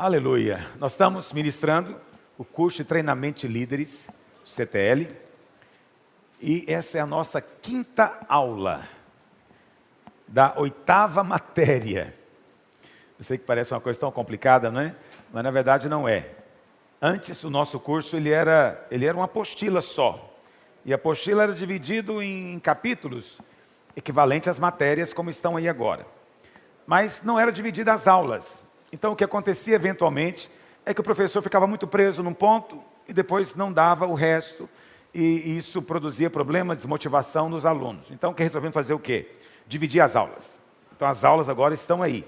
Aleluia! Nós estamos ministrando o curso de treinamento de líderes, CTL, e essa é a nossa quinta aula da oitava matéria. Eu sei que parece uma coisa tão complicada, não é? Mas na verdade não é. Antes o nosso curso ele era uma apostila só. E a apostila era dividido em capítulos equivalentes às matérias como estão aí agora. Mas não era dividida as aulas. Então o que acontecia eventualmente é que o professor ficava muito preso num ponto e depois não dava o resto. E isso produzia problema, desmotivação nos alunos. Então resolvemos fazer o quê? Dividir as aulas. Então as aulas agora estão aí.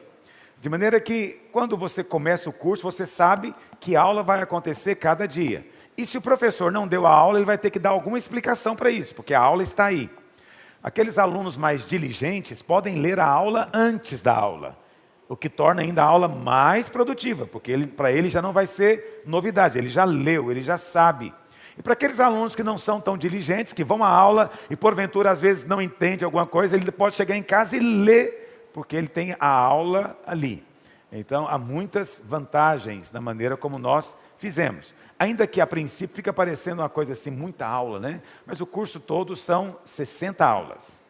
De maneira que quando você começa o curso, você sabe que aula vai acontecer cada dia. E se o professor não deu a aula, ele vai ter que dar alguma explicação para isso, porque a aula está aí. Aqueles alunos mais diligentes podem ler a aula antes da aula, o que torna ainda a aula mais produtiva, porque para ele já não vai ser novidade, ele já leu, ele já sabe. E para aqueles alunos que não são tão diligentes, que vão à aula e porventura às vezes não entende alguma coisa, ele pode chegar em casa e ler, porque ele tem a aula ali. Então há muitas vantagens na maneira como nós fizemos. Ainda que a princípio fica parecendo uma coisa assim, muita aula, né? Mas o curso todo são 60 aulas.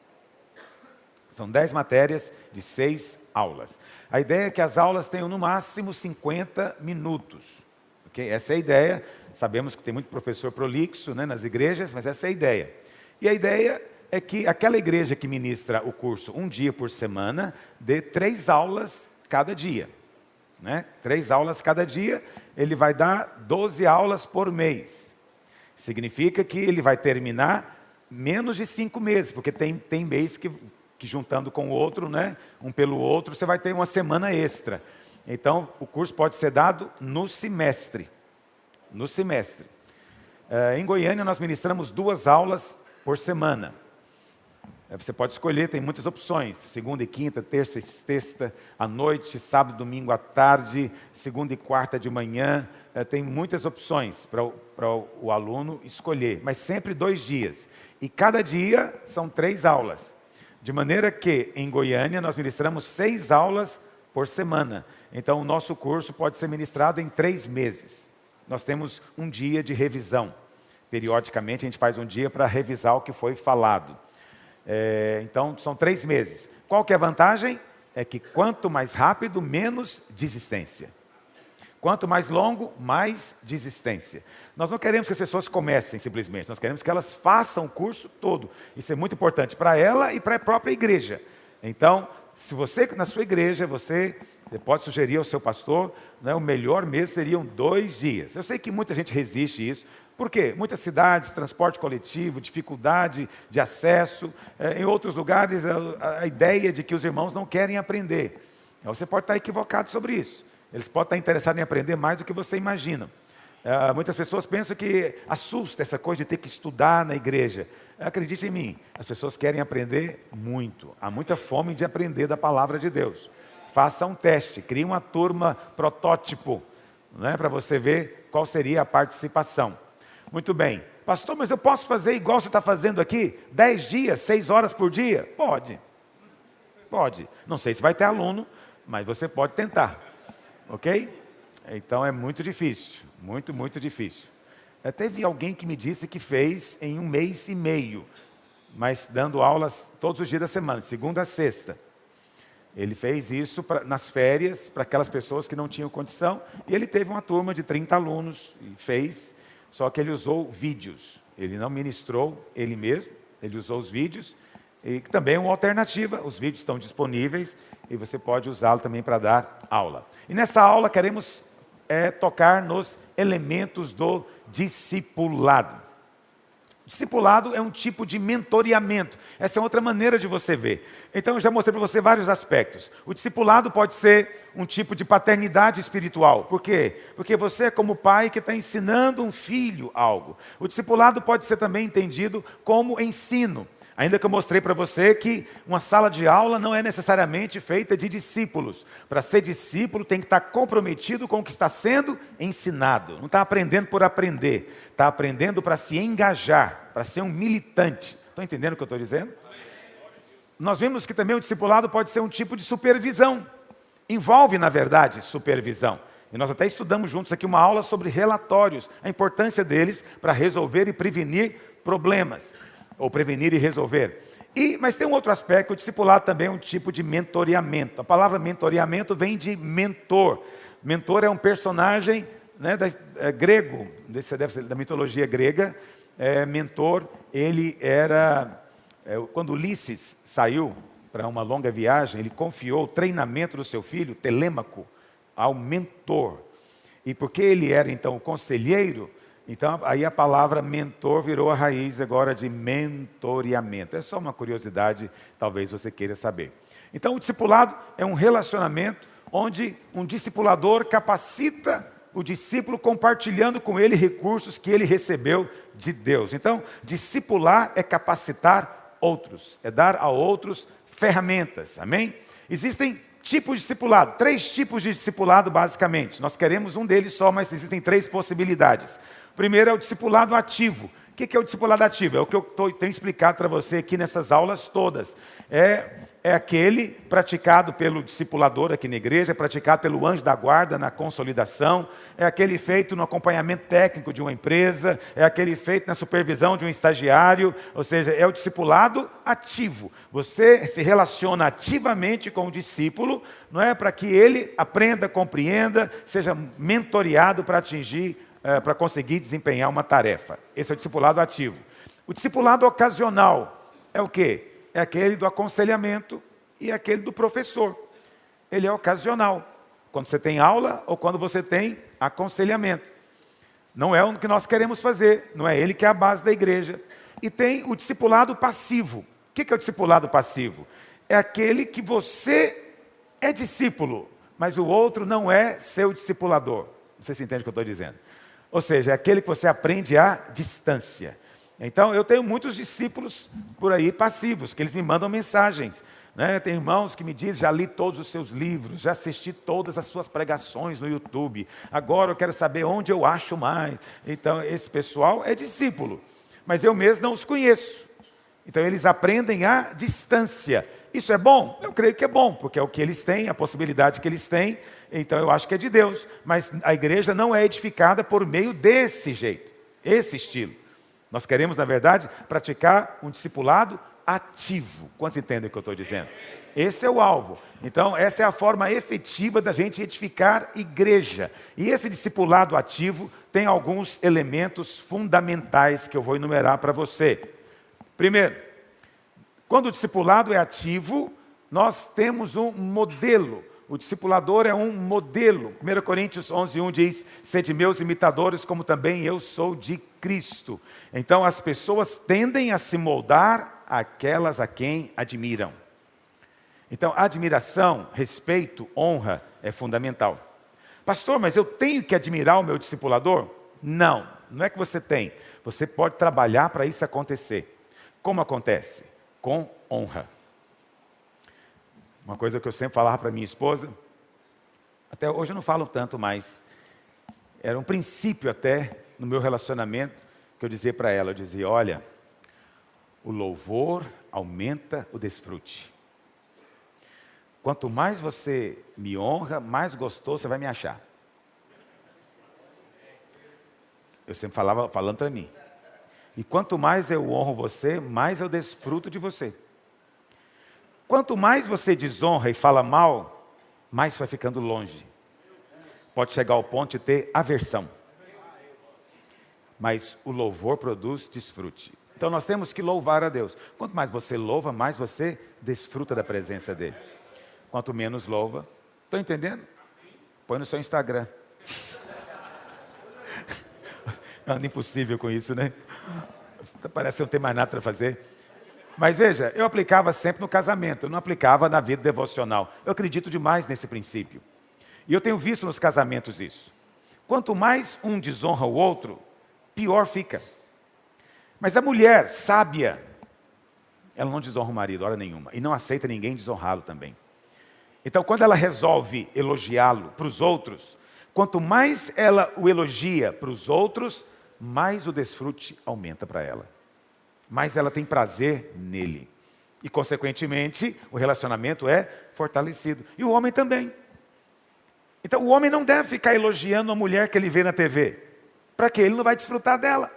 São 10 matérias de 6 aulas. A ideia é que as aulas tenham no máximo 50 minutos. Okay? Essa é a ideia. Sabemos que tem muito professor prolixo, né, nas igrejas, mas essa é a ideia. E a ideia é que aquela igreja que ministra o curso um dia por semana, dê 3 aulas cada dia. Né? 3 aulas cada dia, ele vai dar 12 aulas por mês. Significa que ele vai terminar menos de 5 meses, porque tem mês que juntando com o outro, né, um pelo outro, você vai ter uma semana extra. Então, o curso pode ser dado no semestre. No semestre. Em Goiânia, nós ministramos 2 aulas por semana. Você pode escolher, tem muitas opções. Segunda e quinta, terça e sexta, à noite, sábado e domingo à tarde, segunda e quarta de manhã. Tem muitas opções para o aluno escolher, mas sempre 2 dias. E cada dia são 3 aulas. De maneira que, em Goiânia, nós ministramos 6 aulas por semana. Então, o nosso curso pode ser ministrado em 3 meses. Nós temos um dia de revisão. Periodicamente, a gente faz um dia para revisar o que foi falado. Então, são 3 meses. Qual que é a vantagem? É que quanto mais rápido, menos desistência. Quanto mais longo, mais desistência. Nós não queremos que as pessoas comecem simplesmente, nós queremos que elas façam o curso todo. Isso é muito importante para ela e para a própria igreja. Então, se você, na sua igreja, você pode sugerir ao seu pastor, né, o melhor mês seriam 2 dias. Eu sei que muita gente resiste a isso. Por quê? Muitas cidades, transporte coletivo, dificuldade de acesso. Em outros lugares, a ideia de que os irmãos não querem aprender. Então, você pode estar equivocado sobre isso. Eles podem estar interessados em aprender mais do que você imagina. Muitas pessoas pensam que assusta essa coisa de ter que estudar na igreja. Acredite em mim, as pessoas querem aprender muito. Há muita fome de aprender da palavra de Deus. Faça um teste, crie uma turma protótipo, né, para você ver qual seria a participação. Muito bem. Pastor, mas eu posso fazer igual você está fazendo aqui? 10 dias, 6 horas por dia? Pode. Pode. Não sei se vai ter aluno, mas você pode tentar. Ok? Então é muito difícil. Muito, muito difícil. Teve alguém que me disse que fez em 1 mês e meio. Mas dando aulas todos os dias da semana, de segunda a sexta. Ele fez isso nas férias, para aquelas pessoas que não tinham condição. E ele teve uma turma de 30 alunos e fez. Só que ele usou vídeos. Ele não ministrou ele mesmo. Ele usou os vídeos. E também é uma alternativa. Os vídeos estão disponíveis. E você pode usá-lo também para dar aula. E nessa aula queremos tocar nos elementos do discipulado. Discipulado é um tipo de mentoreamento. Essa é outra maneira de você ver. Então eu já mostrei para você vários aspectos. O discipulado pode ser um tipo de paternidade espiritual. Por quê? Porque você é como pai que está ensinando um filho algo. O discipulado pode ser também entendido como ensino. Ainda que eu mostrei para você que uma sala de aula não é necessariamente feita de discípulos. Para ser discípulo tem que estar comprometido com o que está sendo ensinado. Não está aprendendo por aprender. Está aprendendo para se engajar, para ser um militante. Estão entendendo o que eu estou dizendo? Nós vimos que também o discipulado pode ser um tipo de supervisão. Envolve, na verdade, supervisão. E nós até estudamos juntos aqui uma aula sobre relatórios, a importância deles para resolver e prevenir problemas, ou prevenir e resolver. Mas tem um outro aspecto, o discipulado também é um tipo de mentoreamento. A palavra mentoreamento vem de mentor. Mentor é um personagem, né, grego, deve ser da mitologia grega. Mentor, ele era, quando Ulisses saiu para uma longa viagem, ele confiou o treinamento do seu filho, Telêmaco, ao mentor. E porque ele era então conselheiro, então aí a palavra mentor virou a raiz agora de mentoreamento. É só uma curiosidade, talvez você queira saber. Então o discipulado é um relacionamento onde um discipulador capacita o discípulo compartilhando com ele recursos que ele recebeu de Deus. Então, discipular é capacitar outros, é dar a outros ferramentas, amém? Existem tipos de discipulado, 3 tipos de discipulado basicamente. Nós queremos um deles só, mas existem 3 possibilidades. O primeiro é o discipulado ativo. O que é o discipulado ativo? É o que eu tenho explicado para você aqui nessas aulas todas. É aquele praticado pelo discipulador aqui na igreja, é praticado pelo anjo da guarda na consolidação, é aquele feito no acompanhamento técnico de uma empresa, é aquele feito na supervisão de um estagiário, ou seja, é o discipulado ativo. Você se relaciona ativamente com o discípulo, não é, para que ele aprenda, compreenda, seja mentoreado para atingir, para conseguir desempenhar uma tarefa. Esse é o discipulado ativo. O discipulado ocasional é o quê? É aquele do aconselhamento e aquele do professor. Ele é ocasional. Quando você tem aula ou quando você tem aconselhamento. Não é o que nós queremos fazer. Não é ele que é a base da igreja. E tem o discipulado passivo. O que é o discipulado passivo? É aquele que você é discípulo, mas o outro não é seu discipulador. Não sei se entende o que eu estou dizendo. Ou seja, é aquele que você aprende à distância. Então, eu tenho muitos discípulos por aí passivos, que eles me mandam mensagens. Né? Tem irmãos que me dizem, já li todos os seus livros, já assisti todas as suas pregações no YouTube. Agora eu quero saber onde eu acho mais. Então, esse pessoal é discípulo. Mas eu mesmo não os conheço. Então, eles aprendem à distância. Isso é bom? Eu creio que é bom, porque é o que eles têm, a possibilidade que eles têm. Então, eu acho que é de Deus. Mas a igreja não é edificada por meio desse jeito, esse estilo. Nós queremos, na verdade, praticar um discipulado ativo. Quantos entendem o que eu estou dizendo? Esse é o alvo. Então, essa é a forma efetiva da gente edificar igreja. E esse discipulado ativo tem alguns elementos fundamentais que eu vou enumerar para você. Primeiro, quando o discipulado é ativo, nós temos um modelo. O discipulador é um modelo. 1 Coríntios 11:1 diz, sede meus imitadores, como também eu sou de Cristo. Então as pessoas tendem a se moldar àquelas a quem admiram. Então admiração, respeito, honra é fundamental. Pastor, mas eu tenho que admirar o meu discipulador? Não, não é que você tem. Você pode trabalhar para isso acontecer. Como acontece? Com honra. Uma coisa que eu sempre falava para minha esposa, até hoje eu não falo tanto mais, era um princípio até no meu relacionamento, que eu dizia para ela, eu dizia, olha, o louvor aumenta o desfrute. Quanto mais você me honra, mais gostoso você vai me achar. Eu sempre falava, falando para mim. E quanto mais eu honro você, mais eu desfruto de você. Quanto mais você desonra e fala mal, mais vai ficando longe. Pode chegar ao ponto de ter aversão. Mas o louvor produz desfrute. Então nós temos que louvar a Deus. Quanto mais você louva, mais você desfruta da presença dEle. Quanto menos louva, estão entendendo? Põe no seu Instagram. Anda impossível com isso, né? Parece que não tem mais nada para fazer. Mas veja, eu aplicava sempre no casamento, eu não aplicava na vida devocional. Eu acredito demais nesse princípio. E eu tenho visto nos casamentos isso. Quanto mais um desonra o outro, pior fica. Mas a mulher sábia, ela não desonra o marido, hora nenhuma. E não aceita ninguém desonrá-lo também. Então, quando ela resolve elogiá-lo para os outros, quanto mais ela o elogia para os outros, mais o desfrute aumenta para ela. Mais ela tem prazer nele. E, consequentemente, o relacionamento é fortalecido. E o homem também. Então o homem não deve ficar elogiando a mulher que ele vê na TV. Para quê? Ele não vai desfrutar dela.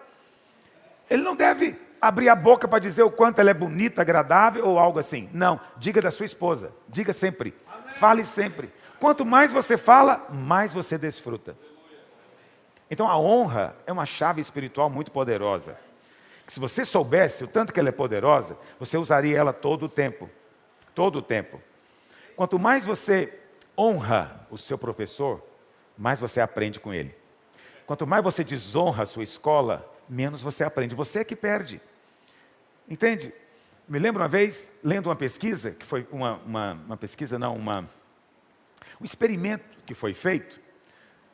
Ele não deve abrir a boca para dizer o quanto ela é bonita, agradável ou algo assim. Não, diga da sua esposa. Diga sempre. Fale sempre. Quanto mais você fala, mais você desfruta. Então a honra é uma chave espiritual muito poderosa. Se você soubesse o tanto que ela é poderosa, você usaria ela todo o tempo. Todo o tempo. Quanto mais você honra o seu professor, mais você aprende com ele. Quanto mais você desonra a sua escola, menos você aprende. Você é que perde. Entende? Me lembro uma vez, lendo uma pesquisa, que foi um experimento que foi feito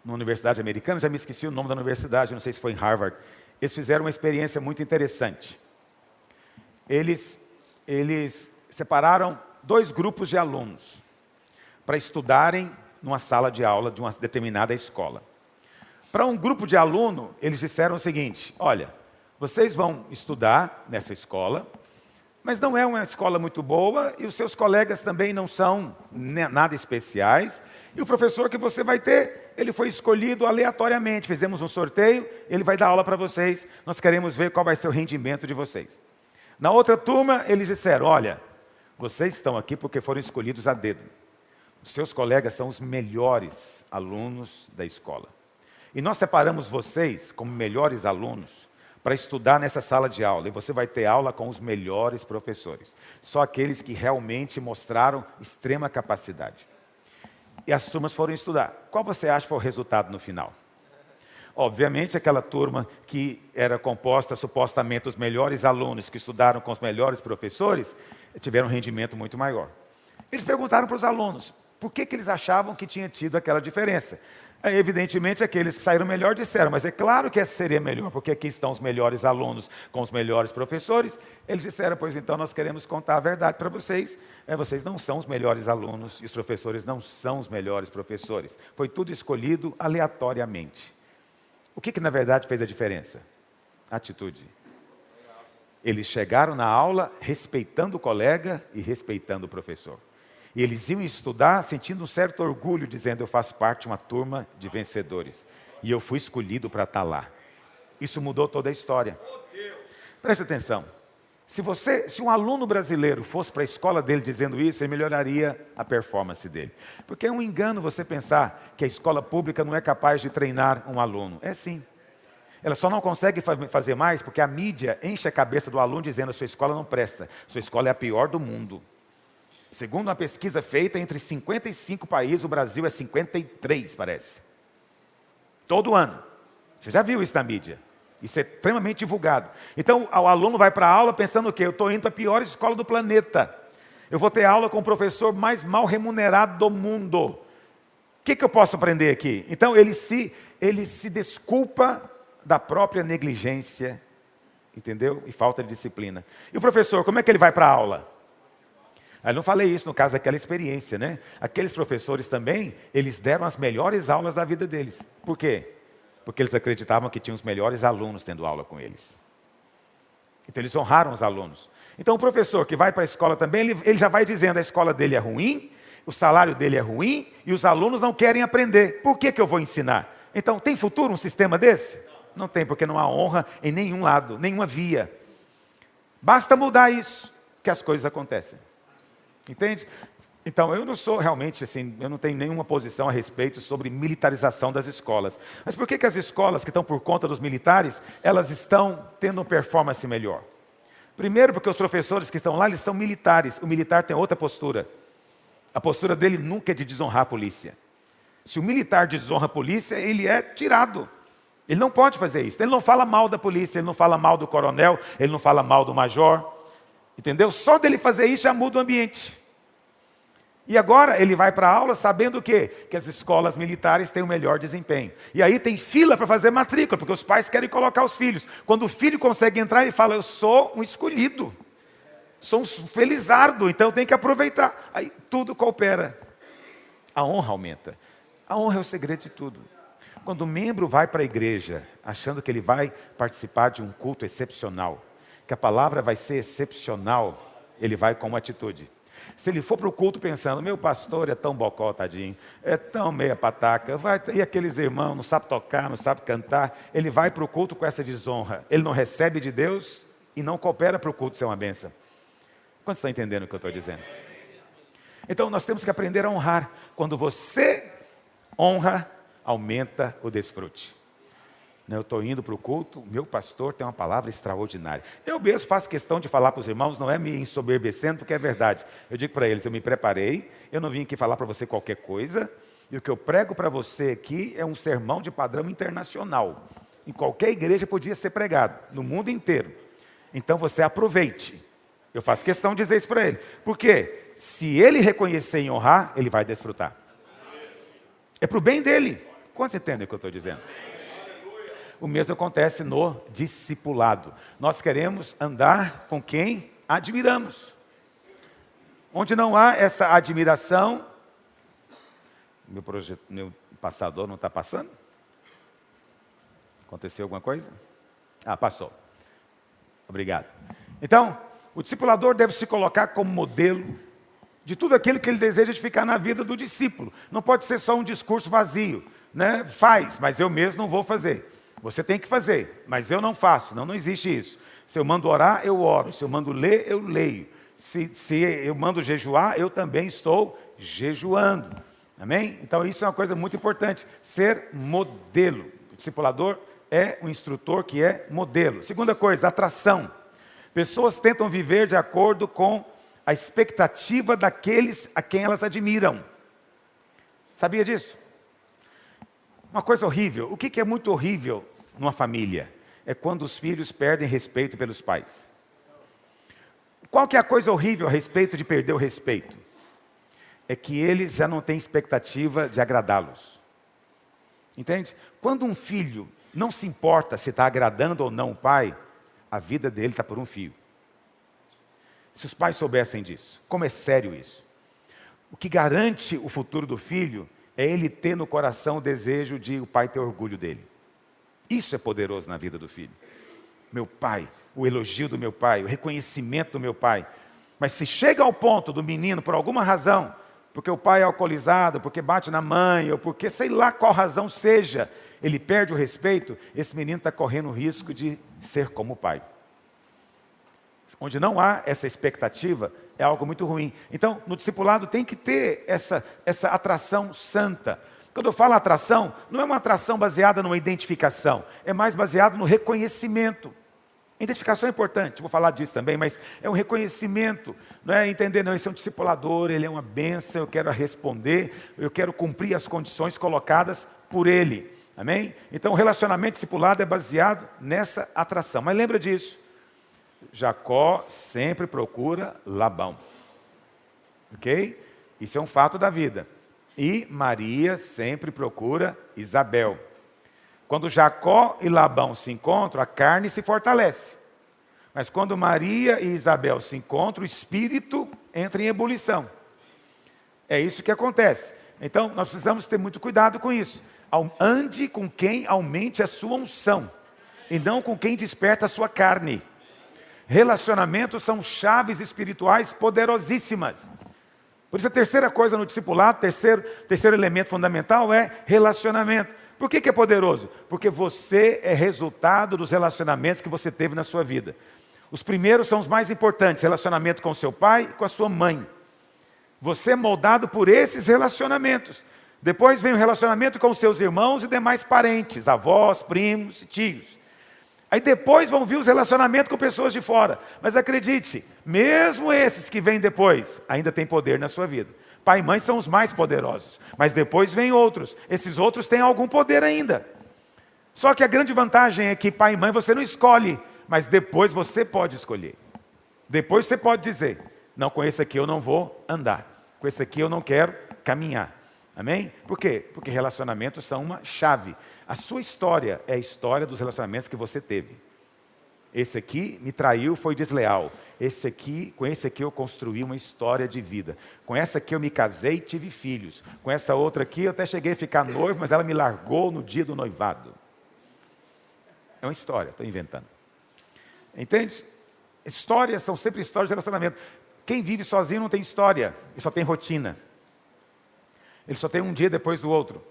na Universidade Americana, já me esqueci o nome da universidade, não sei se foi em Harvard. Eles fizeram uma experiência muito interessante. Eles separaram 2 grupos de alunos para estudarem numa sala de aula de uma determinada escola. Para um grupo de aluno, eles disseram o seguinte: olha, vocês vão estudar nessa escola, mas não é uma escola muito boa e os seus colegas também não são nada especiais. E o professor que você vai ter, ele foi escolhido aleatoriamente. Fizemos um sorteio, ele vai dar aula para vocês. Nós queremos ver qual vai ser o rendimento de vocês. Na outra turma, eles disseram: olha, vocês estão aqui porque foram escolhidos a dedo. Os seus colegas são os melhores alunos da escola. E nós separamos vocês como melhores alunos para estudar nessa sala de aula. E você vai ter aula com os melhores professores. Só aqueles que realmente mostraram extrema capacidade. E as turmas foram estudar. Qual você acha que foi o resultado no final? Obviamente, aquela turma que era composta supostamente dos melhores alunos, que estudaram com os melhores professores, tiveram um rendimento muito maior. Eles perguntaram para os alunos por que eles achavam que tinha tido aquela diferença. Aí, evidentemente, aqueles que saíram melhor disseram: mas é claro que essa seria melhor, porque aqui estão os melhores alunos com os melhores professores. Eles disseram: pois então nós queremos contar a verdade para vocês. Vocês não são os melhores alunos e os professores não são os melhores professores. Foi tudo escolhido aleatoriamente. O que na verdade fez a diferença? Atitude. Eles chegaram na aula respeitando o colega e respeitando o professor. E eles iam estudar sentindo um certo orgulho, dizendo: eu faço parte de uma turma de vencedores. E eu fui escolhido para estar lá. Isso mudou toda a história. Preste atenção. Se um aluno brasileiro fosse para a escola dele dizendo isso, ele melhoraria a performance dele. Porque é um engano você pensar que a escola pública não é capaz de treinar um aluno. É sim. Ela só não consegue fazer mais porque a mídia enche a cabeça do aluno dizendo: a sua escola não presta, sua escola é a pior do mundo. Segundo uma pesquisa feita entre 55 países, o Brasil é 53, parece. Todo ano. Você já viu isso na mídia? Isso é extremamente divulgado. Então, o aluno vai para a aula pensando o quê? Eu estou indo para a pior escola do planeta. Eu vou ter aula com o professor mais mal remunerado do mundo. O que eu posso aprender aqui? Então, ele se desculpa da própria negligência, entendeu? E falta de disciplina. E o professor, como é que ele vai para a aula? Eu não falei isso no caso daquela experiência, né? Aqueles professores também, eles deram as melhores aulas da vida deles. Por quê? Porque eles acreditavam que tinham os melhores alunos tendo aula com eles. Então eles honraram os alunos. Então o professor que vai para a escola também, ele já vai dizendo: a escola dele é ruim, o salário dele é ruim e os alunos não querem aprender. Por que eu vou ensinar? Então, tem futuro um sistema desse? Não tem, porque não há honra em nenhum lado, nenhuma via. Basta mudar isso, que as coisas acontecem. Entende? Então, eu não sou realmente assim, eu não tenho nenhuma posição a respeito sobre militarização das escolas. Mas por que as escolas que estão por conta dos militares, elas estão tendo uma performance melhor? Primeiro, porque os professores que estão lá, eles são militares. O militar tem outra postura. A postura dele nunca é de desonrar a polícia. Se o militar desonra a polícia, ele é tirado. Ele não pode fazer isso. Ele não fala mal da polícia, ele não fala mal do coronel, ele não fala mal do major. Entendeu? Só dele fazer isso já muda o ambiente. E agora ele vai para a aula sabendo o quê? Que as escolas militares têm o melhor desempenho. E aí tem fila para fazer matrícula, porque os pais querem colocar os filhos. Quando o filho consegue entrar, ele fala: eu sou um escolhido. Sou um felizardo, então eu tenho que aproveitar. Aí tudo coopera. A honra aumenta. A honra é o segredo de tudo. Quando o membro vai para a igreja, achando que ele vai participar de um culto excepcional, que a palavra vai ser excepcional, ele vai com uma atitude. Se ele for para o culto pensando, meu pastor é tão bocó, tadinho, é tão meia pataca, e aqueles irmãos não sabem tocar, não sabem cantar, ele vai para o culto com essa desonra. Ele não recebe de Deus e não coopera para o culto ser uma bênção. Quantos estão entendendo o que eu estou dizendo? Então nós temos que aprender a honrar. Quando você honra, aumenta o desfrute. Eu estou indo para o culto, meu pastor tem uma palavra extraordinária. Eu mesmo faço questão de falar para os irmãos, não é me ensoberbecendo, porque é verdade. Eu digo para eles, eu me preparei, eu não vim aqui falar para você qualquer coisa, e o que eu prego para você aqui é um sermão de padrão internacional. Em qualquer igreja podia ser pregado, no mundo inteiro. Então você aproveite. Eu faço questão de dizer isso para ele. Porque se ele reconhecer e honrar, ele vai desfrutar. É para o bem dele. Quantos entendem o que eu estou dizendo? O mesmo acontece no discipulado. Nós queremos andar com quem admiramos. Onde não há essa admiração, meu passador não está passando? Aconteceu alguma coisa? Ah, passou. Obrigado. Então, o discipulador deve se colocar como modelo de tudo aquilo que ele deseja edificar na vida do discípulo. Não pode ser só um discurso vazio, né? Faz, mas eu mesmo não vou fazer. Você tem que fazer, mas eu não faço. Não existe isso. Se eu mando orar, eu oro. Se eu mando ler, eu leio. Se eu mando jejuar, eu também estou jejuando. Amém? Então isso é uma coisa muito importante. Ser modelo. O discipulador é um instrutor que é modelo. Segunda coisa, atração. Pessoas tentam viver de acordo com a expectativa daqueles a quem elas admiram. Sabia disso? Uma coisa horrível. O que é muito horrível numa família? É quando os filhos perdem respeito pelos pais. Qual que é a coisa horrível a respeito de perder o respeito? É que eles já não têm expectativa de agradá-los. Entende? Quando um filho não se importa se está agradando ou não o pai, a vida dele está por um fio. Se os pais soubessem disso, como é sério isso? O que garante o futuro do filho é ele ter no coração o desejo de o pai ter orgulho dele. Isso é poderoso na vida do filho. Meu pai, o elogio do meu pai, o reconhecimento do meu pai. Mas se chega ao ponto do menino, por alguma razão, porque o pai é alcoolizado, porque bate na mãe, ou porque sei lá qual razão seja, ele perde o respeito, esse menino está correndo o risco de ser como o pai. Onde não há essa expectativa, é algo muito ruim. Então, no discipulado tem que ter essa atração santa. Quando eu falo atração, não é uma atração baseada numa identificação, é mais baseado no reconhecimento. Identificação é importante, vou falar disso também, mas é um reconhecimento, não é entender, não, esse é um discipulador, ele é uma bênção, eu quero responder, eu quero cumprir as condições colocadas por ele. Amém? Então, o relacionamento discipulado é baseado nessa atração. Mas lembra disso. Jacó sempre procura Labão. Ok? Isso é um fato da vida. E Maria sempre procura Isabel. Quando Jacó e Labão se encontram, a carne se fortalece. Mas quando Maria e Isabel se encontram, o espírito entra em ebulição. É isso que acontece. Então, nós precisamos ter muito cuidado com isso. Ande com quem aumente a sua unção, e não com quem desperta a sua carne. Relacionamentos são chaves espirituais poderosíssimas. Por isso a terceira coisa no discipulado, terceiro elemento fundamental é relacionamento. Por que é poderoso? Porque você é resultado dos relacionamentos que você teve na sua vida. Os primeiros são os mais importantes, relacionamento com o seu pai e com a sua mãe. Você é moldado por esses relacionamentos. Depois vem o relacionamento com os seus irmãos e demais parentes, avós, primos, tios. Aí depois vão vir os relacionamentos com pessoas de fora. Mas acredite, mesmo esses que vêm depois, ainda tem poder na sua vida. Pai e mãe são os mais poderosos. Mas depois vem outros. Esses outros têm algum poder ainda. Só que a grande vantagem é que pai e mãe você não escolhe. Mas depois você pode escolher. Depois você pode dizer, não, com esse aqui eu não vou andar. Com esse aqui eu não quero caminhar. Amém? Por quê? Porque relacionamentos são uma chave. A sua história é a história dos relacionamentos que você teve. Esse aqui me traiu, foi desleal. Com esse aqui eu construí uma história de vida. Com essa aqui eu me casei e tive filhos. Com essa outra aqui eu até cheguei a ficar noivo, mas ela me largou no dia do noivado. É uma história, estou inventando. Entende? Histórias são sempre histórias de relacionamento. Quem vive sozinho não tem história, ele só tem rotina. Ele só tem um dia depois do outro.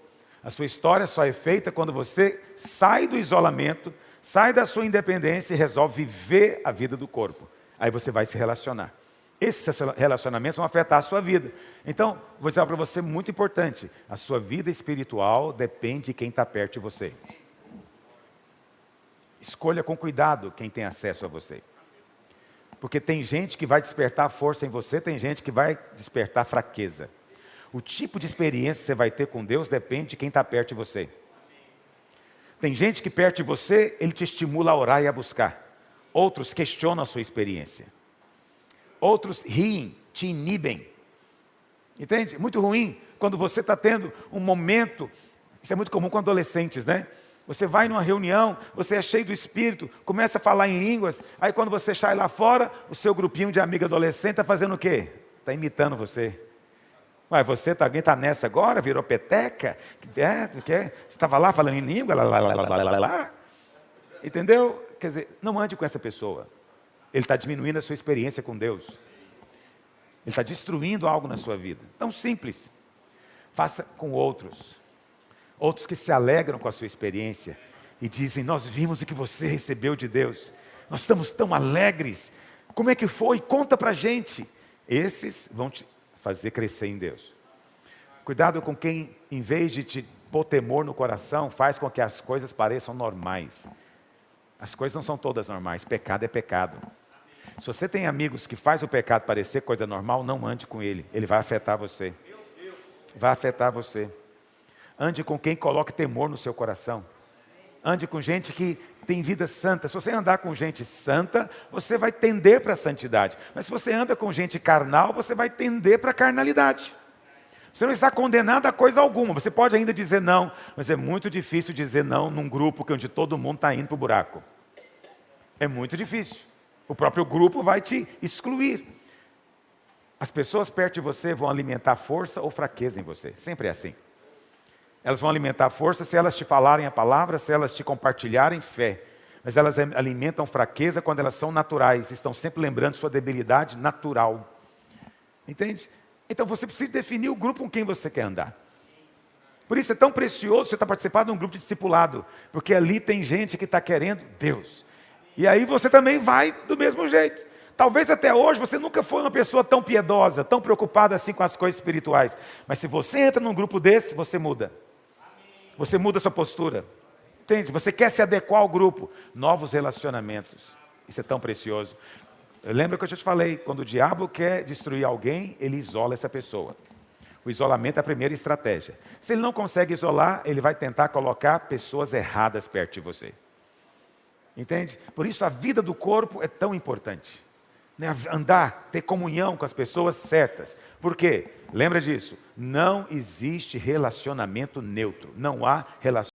A sua história só é feita quando você sai do isolamento, sai da sua independência e resolve viver a vida do corpo. Aí você vai se relacionar. Esses relacionamentos vão afetar a sua vida. Então, vou dizer para você, muito importante, a sua vida espiritual depende de quem está perto de você. Escolha com cuidado quem tem acesso a você. Porque tem gente que vai despertar força em você, tem gente que vai despertar fraqueza. O tipo de experiência que você vai ter com Deus depende de quem está perto de você. Tem gente que perto de você, ele te estimula a orar e a buscar. Outros questionam a sua experiência. Outros riem, te inibem. Entende? Muito ruim quando você está tendo um momento, isso é muito comum com adolescentes, né? Você vai numa reunião, você é cheio do Espírito, começa a falar em línguas, aí quando você sai lá fora, o seu grupinho de amigo adolescente está fazendo o quê? Está imitando você. Mas alguém está nessa agora, virou peteca? Você estava lá falando em língua, lá. Entendeu? Quer dizer, não ande com essa pessoa. Ele está diminuindo a sua experiência com Deus. Ele está destruindo algo na sua vida. Tão simples. Faça com outros. Outros que se alegram com a sua experiência e dizem, nós vimos o que você recebeu de Deus. Nós estamos tão alegres. Como é que foi? Conta pra gente. Esses vão te fazer crescer em Deus. Cuidado com quem, em vez de te pôr temor no coração, faz com que as coisas pareçam normais. As coisas não são todas normais. Pecado é pecado. Se você tem amigos que faz o pecado parecer coisa normal, não ande com ele. Ele vai afetar você. Vai afetar você. Ande com quem coloque temor no seu coração. Ande com gente que tem vida santa. Se você andar com gente santa, você vai tender para a santidade. Mas se você anda com gente carnal, você vai tender para a carnalidade. Você não está condenado a coisa alguma. Você pode ainda dizer não, mas é muito difícil dizer não num grupo onde todo mundo está indo para o buraco. É muito difícil. O próprio grupo vai te excluir. As pessoas perto de você vão alimentar força ou fraqueza em você. Sempre é assim. Elas vão alimentar força se elas te falarem a palavra, se elas te compartilharem fé. Mas elas alimentam fraqueza quando elas são naturais. Estão sempre lembrando sua debilidade natural. Entende? Então você precisa definir o grupo com quem você quer andar. Por isso é tão precioso você estar participando de um grupo de discipulado. Porque ali tem gente que está querendo Deus. E aí você também vai do mesmo jeito. Talvez até hoje você nunca foi uma pessoa tão piedosa, tão preocupada assim com as coisas espirituais. Mas se você entra num grupo desse, você muda. Você muda a sua postura. Entende? Você quer se adequar ao grupo. Novos relacionamentos. Isso é tão precioso. Lembra que eu já te falei, quando o diabo quer destruir alguém, ele isola essa pessoa. O isolamento é a primeira estratégia. Se ele não consegue isolar, ele vai tentar colocar pessoas erradas perto de você. Entende? Por isso a vida do corpo é tão importante. Né? Andar, ter comunhão com as pessoas certas. Por quê? Lembra disso? Não existe relacionamento neutro. Não há relacionamento